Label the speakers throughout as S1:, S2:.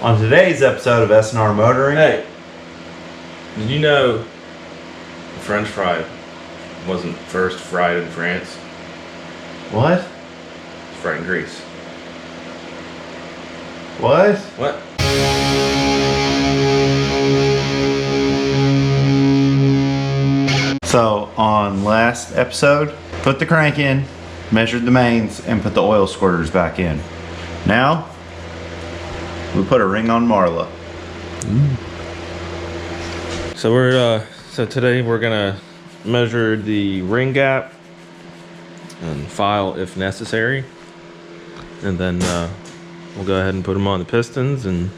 S1: On today's episode of S&R Motoring.
S2: Hey, did you know French fry wasn't first fried in France?
S1: What?
S2: It's fried in Greece.
S1: What?
S2: What?
S1: So, on last episode, put the crank in, measured the mains, and put the oil squirters back in. Now, we put a ring on Marla.
S2: So today we're gonna measure the ring gap and file if necessary, and then we'll go ahead and put them on the pistons and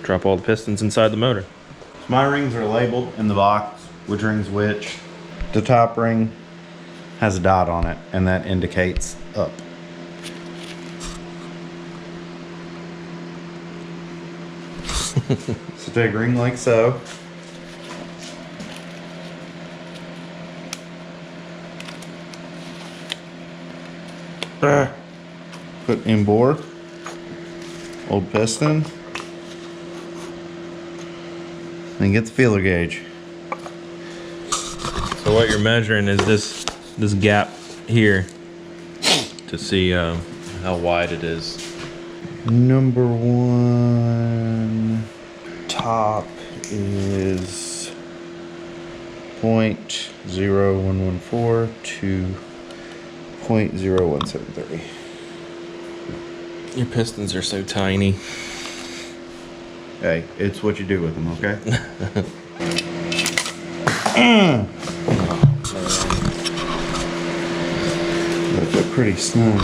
S2: drop all the pistons inside the motor.
S1: My rings are labeled in the box, which ring's which. The top ring has a dot on it, and that indicates up. So take a ring like so. Put in bore, old piston, and get the feeler gauge.
S2: So what you're measuring is this gap here to see how wide it is.
S1: Number one top is 0.0114 to 0.0173.
S2: Your pistons are so tiny.
S1: Hey, it's what you do with them, okay? They're pretty snug.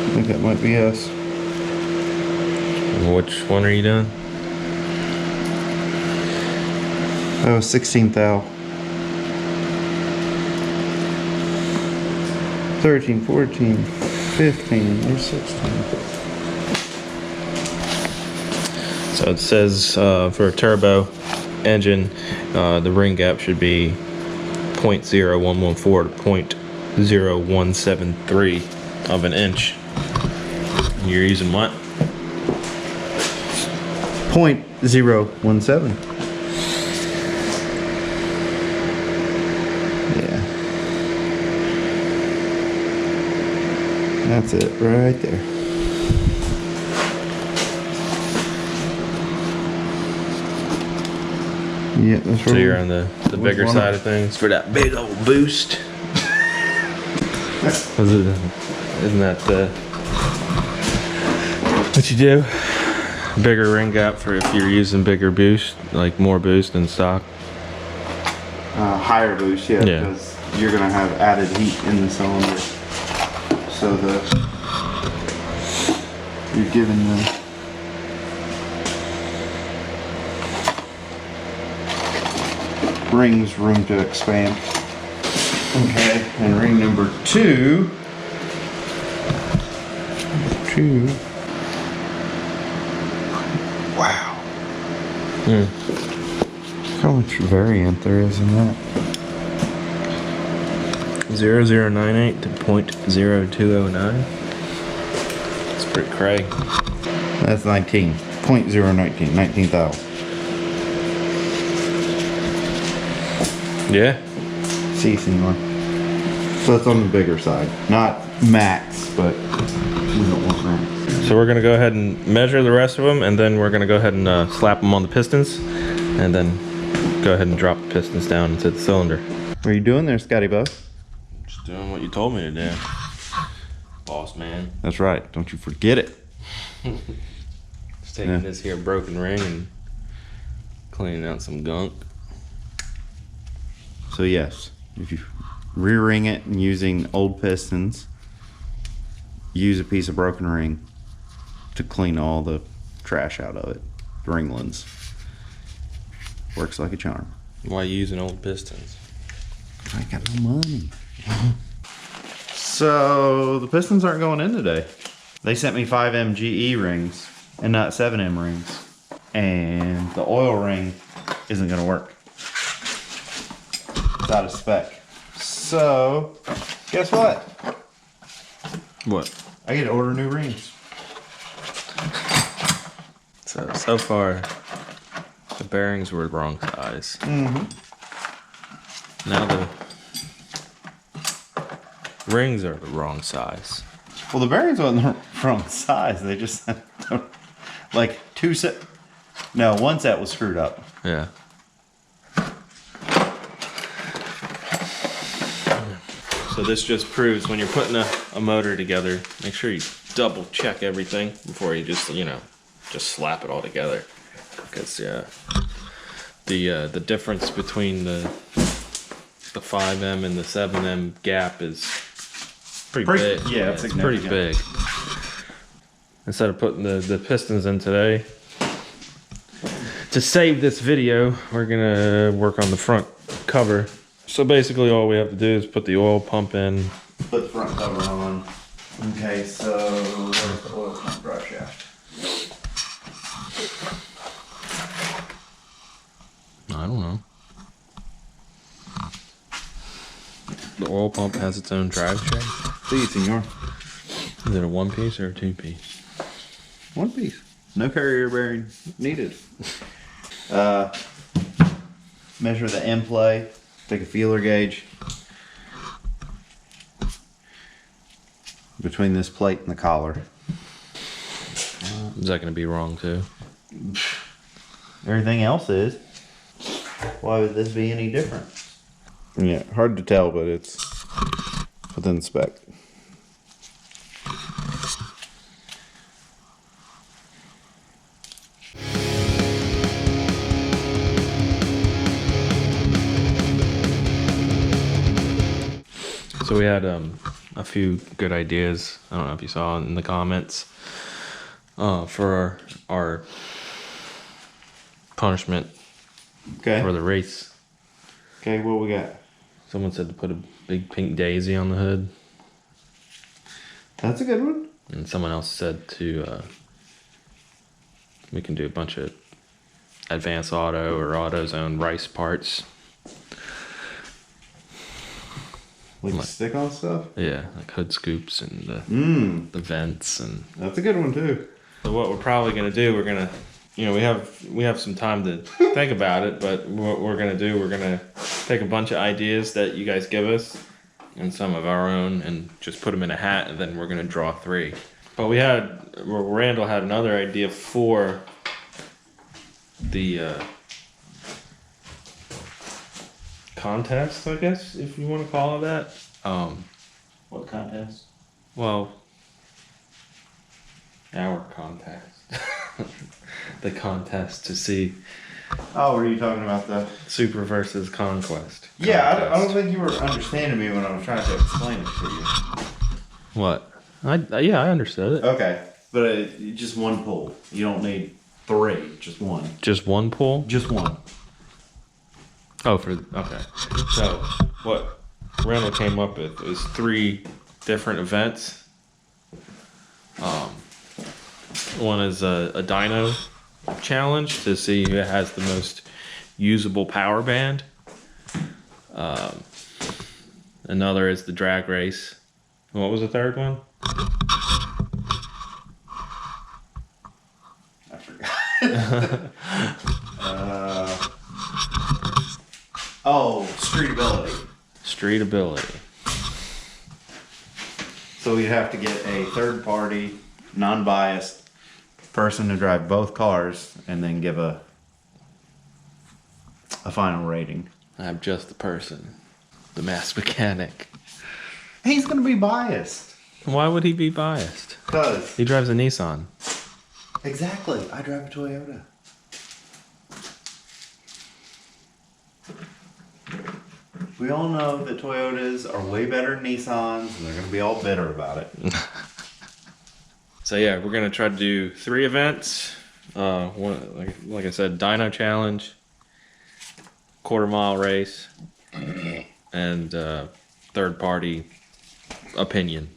S1: I think that might be us.
S2: Which one are you doing?
S1: That was 16 thou. 13, 14, 15, or 16.
S2: So it says for a turbo engine, the ring gap should be 0.0114 to 0.0173 of an inch. You're using what?
S1: 0.017. Yeah. That's it right there. Yeah, that's right.
S2: So you're on the bigger side of things for that big old boost. Isn't that what you do? Bigger ring gap for if you're using bigger boost, like more boost in stock.
S1: Higher boost, yeah,
S2: Yeah.
S1: because you're gonna have added heat in the cylinder. So you're giving the rings room to expand. Okay, and ring number two. Wow. How much variant there is in that?
S2: 0098 to 0.0209. It's pretty cray.
S1: That's 19. 0.019. 19,000.
S2: Yeah.
S1: CC one. So it's on the bigger side. Not max, but we don't want max.
S2: So we're gonna go ahead and measure the rest of them, and then we're gonna go ahead and slap them on the pistons, and then go ahead and drop the pistons down into the cylinder.
S1: What are you doing there, Scotty Bo?
S2: Just doing what you told me to do, boss man.
S1: That's right. Don't you forget it.
S2: Just taking this here broken ring and cleaning out some gunk.
S1: So yes, if you re-ring it and using old pistons, use a piece of broken ring to clean all the trash out of it. The ringlets. Works like a charm.
S2: Why using old pistons?
S1: I got no money. So the pistons aren't going in today. They sent me 5M GE rings and not 7M rings. And the oil ring isn't gonna work. It's out of spec. So, guess what?
S2: What?
S1: I get to order new rings.
S2: So far, the bearings were the wrong size.
S1: Mm-hmm.
S2: Now the rings are the wrong size.
S1: Well, the bearings weren't the wrong size. They just like two set. No, one set was screwed up.
S2: Yeah. So this just proves when you're putting a motor together, make sure you double check everything before you just, just slap it all together. Because yeah, the difference between the 5M and the 7M gap is pretty big.
S1: Yeah,
S2: it's pretty big. Instead of putting the pistons in today, to save this video, we're gonna work on the front cover. So basically all we have to do is put the oil pump in.
S1: Put the front cover on. Okay, so where's the oil pump drive shaft?
S2: I don't know. The oil pump has its own drive shaft.
S1: See, senor.
S2: Is it a one piece or a two piece?
S1: One piece. No carrier bearing needed. Measure the end play. Take a feeler gauge between this plate and the collar.
S2: Is that going to be wrong too?
S1: Everything else is. Why would this be any different? Yeah, hard to tell, but it's within spec.
S2: So we had a few good ideas. I don't know if you saw in the comments for our punishment
S1: Okay.
S2: for the race.
S1: Okay, what we got?
S2: Someone said to put a big pink daisy on the hood,
S1: That's a good one.
S2: and someone else said to we can do a bunch of Advanced Auto or AutoZone rice parts.
S1: Like stick on stuff?
S2: Yeah, like hood scoops and the vents and.
S1: That's a good one too.
S2: So what we're probably gonna do, we're gonna, we have some time to think about it, but what we're gonna do, we're gonna take a bunch of ideas that you guys give us and some of our own and just put them in a hat, and then we're gonna draw 3. But Randall had another idea for the contest, I guess, if you want to call it that.
S1: What contest?
S2: Well, our contest. The contest to see
S1: Oh, were you talking about the...
S2: Supra versus Conquest.
S1: Yeah, I don't think you were understanding me when I was trying to explain it to you.
S2: What? Yeah, I understood it.
S1: Okay, but just one pull. You don't need 3, just one.
S2: Just one pull?
S1: Just one.
S2: Oh, okay. So, what Randall came up with was 3 different events. One is a dyno challenge to see who has the most usable power band. Another is the drag race. What was the third one?
S1: I forgot. Streetability.
S2: Streetability.
S1: So you'd have to get a third party, non-biased person to drive both cars and then give a final rating.
S2: I'm just the person. The mass mechanic.
S1: He's going to be biased.
S2: Why would he be biased?
S1: Because...
S2: He drives a Nissan.
S1: Exactly. I drive a Toyota. We all know that Toyotas are way better than Nissans, and they're going to be all bitter about it.
S2: So yeah, we're gonna try to do 3 events. One, like I said, dyno challenge, quarter-mile race, and third party opinion.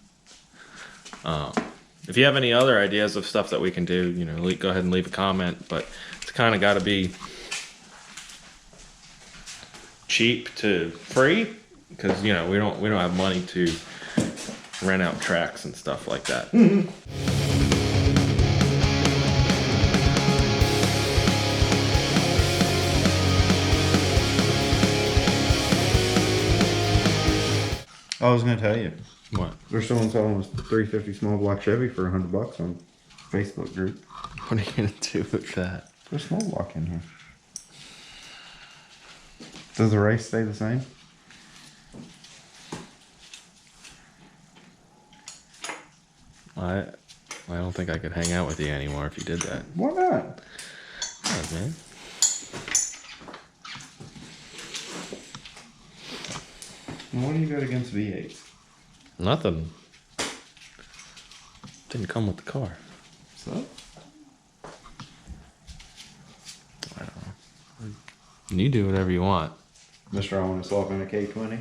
S2: If you have any other ideas of stuff that we can do, go ahead and leave a comment. But it's kind of got to be cheap to free, because we don't have money to rent out tracks and stuff like that.
S1: I was gonna tell you.
S2: What?
S1: There's someone selling a 350 small block Chevy for $100 on Facebook group.
S2: What are you gonna do with that?
S1: Put a small block in here. Does the race stay the same?
S2: I don't think I could hang out with you anymore if you did that.
S1: Why not?
S2: Oh, man.
S1: What do you got against V8s?
S2: Nothing. Didn't come with the car.
S1: So?
S2: I don't know. You do whatever you want.
S1: Mister, I want to swap in a K20.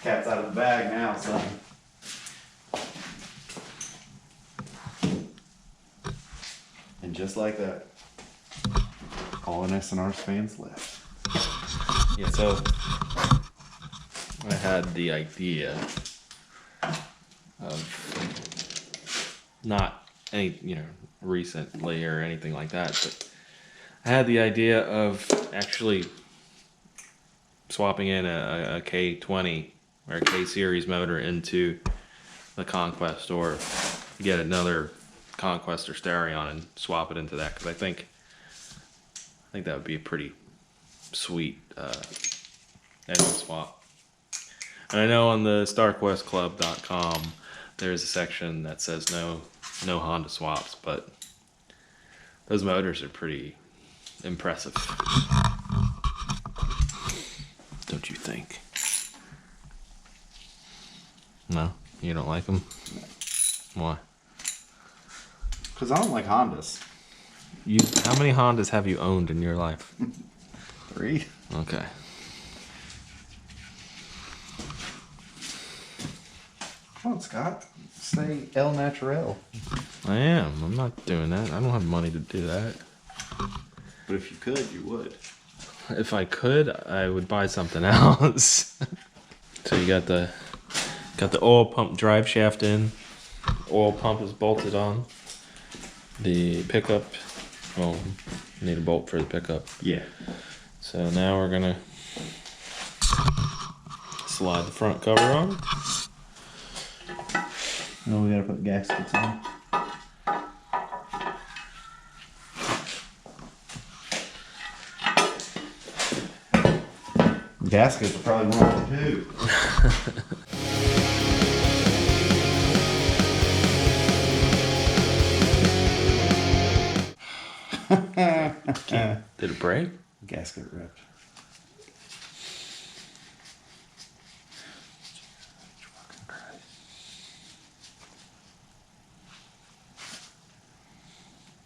S1: Cat's out of the bag now, son. And just like that, all SNR's fans left.
S2: Yeah, so I had the idea of not any, recently or anything like that, but I had the idea of actually swapping in a K20 or a K series motor into the Conquest, or get another Conquest or Starion and swap it into that, because I think that would be a pretty sweet engine swap. And I know on the StarQuestClub.com there's a section that says no Honda swaps, but those motors are pretty impressive. Don't you think? No? You don't like them? Why?
S1: Because I don't like Hondas.
S2: How many Hondas have you owned in your life?
S1: 3.
S2: Okay.
S1: Come on, Scott. Say El Naturel.
S2: I am. I'm not doing that. I don't have money to do that.
S1: But if you could, you would.
S2: If I could, I would buy something else. So you got the oil pump drive shaft in. Oil pump is bolted on. The pickup, well, you need a bolt for the pickup.
S1: Yeah.
S2: So now we're gonna slide the front cover on.
S1: No, we gotta put gaskets on. Gaskets are probably wrong too.
S2: Did it break?
S1: Gasket ripped.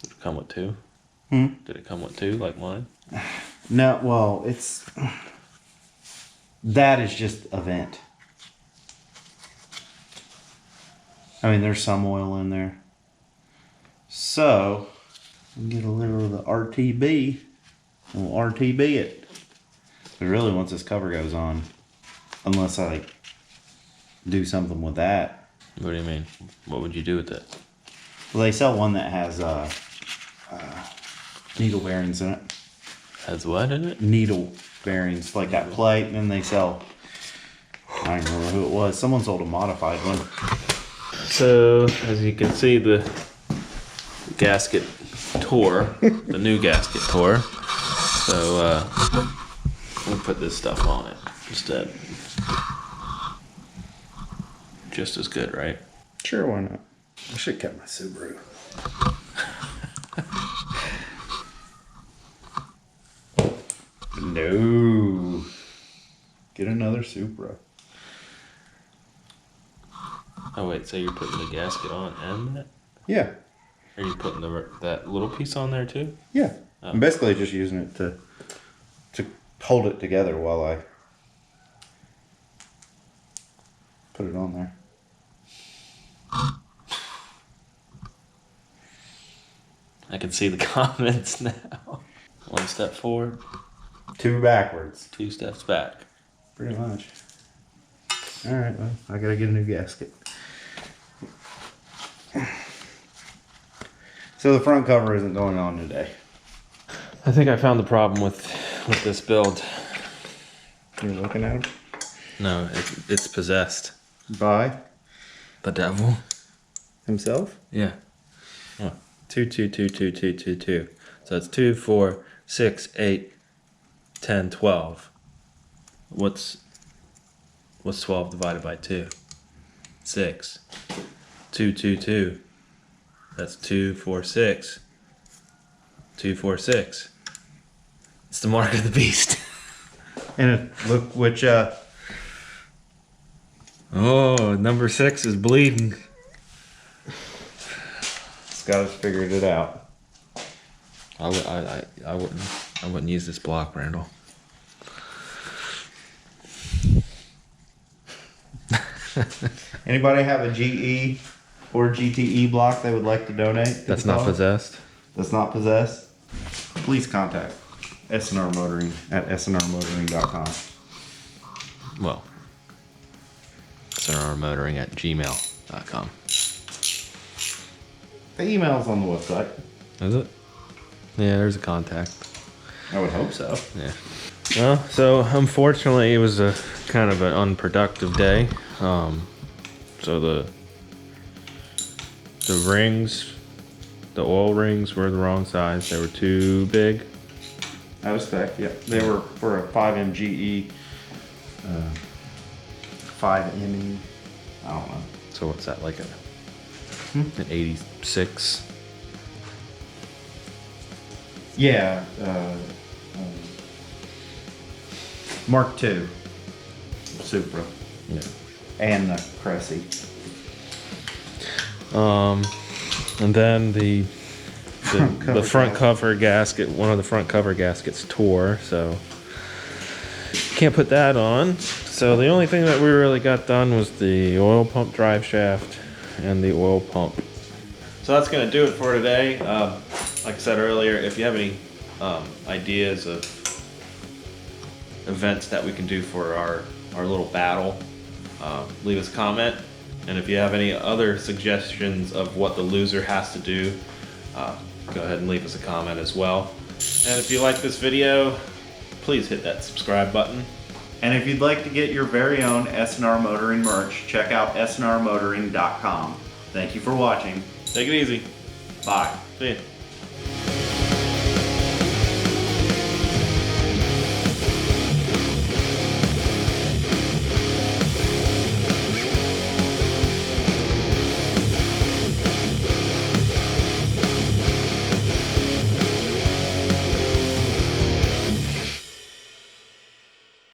S2: Did it come with 2? Did it come with 2 like mine?
S1: No, well, that is just a vent. I mean, there's some oil in there. So, we get a little of the RTB. We'll RTB it. But really, once this cover goes on, unless I do something with that.
S2: What do you mean? What would you do with it?
S1: Well, they sell one that has needle bearings in it.
S2: Has what in it?
S1: Needle bearings, like that plate, and then they sell, I don't remember who it was. Someone sold a modified one.
S2: So, as you can see, the gasket tore, the new gasket tore. So, we'll put this stuff on it instead. Just as good, right?
S1: Sure, why not? I should have kept my Subaru. No. Get another Supra.
S2: Oh wait, so you're putting the gasket on and that?
S1: Yeah.
S2: Are you putting that little piece on there too?
S1: Yeah.
S2: Oh.
S1: I'm basically just using it to hold it together while I put it on there.
S2: I can see the comments now. 1 step forward,
S1: 2 backwards.
S2: 2 steps back.
S1: Pretty much. Alright, well, I gotta get a new gasket. So the front cover isn't going on today.
S2: I think I found the problem with with this build.
S1: You're looking at him?
S2: No, it's possessed.
S1: By
S2: The devil?
S1: himself?
S2: Yeah. Oh. 2, 2, 2, 2, 2, 2, 2. So it's 2, 4, 6, 8, 10, 12. What's 12 divided by 2? 6. 2, 2, 2. That's 2, 4, 6. 2, 4, 6. It's the mark of the beast.
S1: And look which,
S2: Oh, number 6 is bleeding.
S1: Scott has figured it out.
S2: I wouldn't use this block, Randall.
S1: Anybody have a GE or GTE block they would like to donate? to
S2: That's
S1: the
S2: not
S1: cause?
S2: possessed.
S1: That's not possessed? Please contact SNR Motoring at sndrmotoring.com.
S2: Well, sandrmotoring at gmail.com.
S1: The email's on the website.
S2: Is it? Yeah, there's a contact.
S1: I would hope so.
S2: Yeah. Well, so unfortunately, it was a kind of an unproductive day. So the rings, the oil rings were the wrong size. They were too big.
S1: Out of spec, yeah. They were for a 5M GE, 5ME, I don't know.
S2: So what's that, like an 86?
S1: Yeah, Mark II Supra
S2: Yeah.
S1: and the Cressy.
S2: And then the
S1: Cover
S2: front
S1: gasket.
S2: cover gasket, one of the front cover gaskets tore, so can't put that on. So the only thing that we really got done was the oil pump drive shaft and the oil pump. So that's gonna do it for today. Like I said earlier, if you have any ideas of events that we can do for our little battle, leave us a comment. And if you have any other suggestions of what the loser has to do, go ahead and leave us a comment as well. And if you like this video, please hit that subscribe button.
S1: And if you'd like to get your very own SNR Motoring merch, check out sndrmotoring.com. Thank you for watching.
S2: Take it easy.
S1: Bye.
S2: See ya.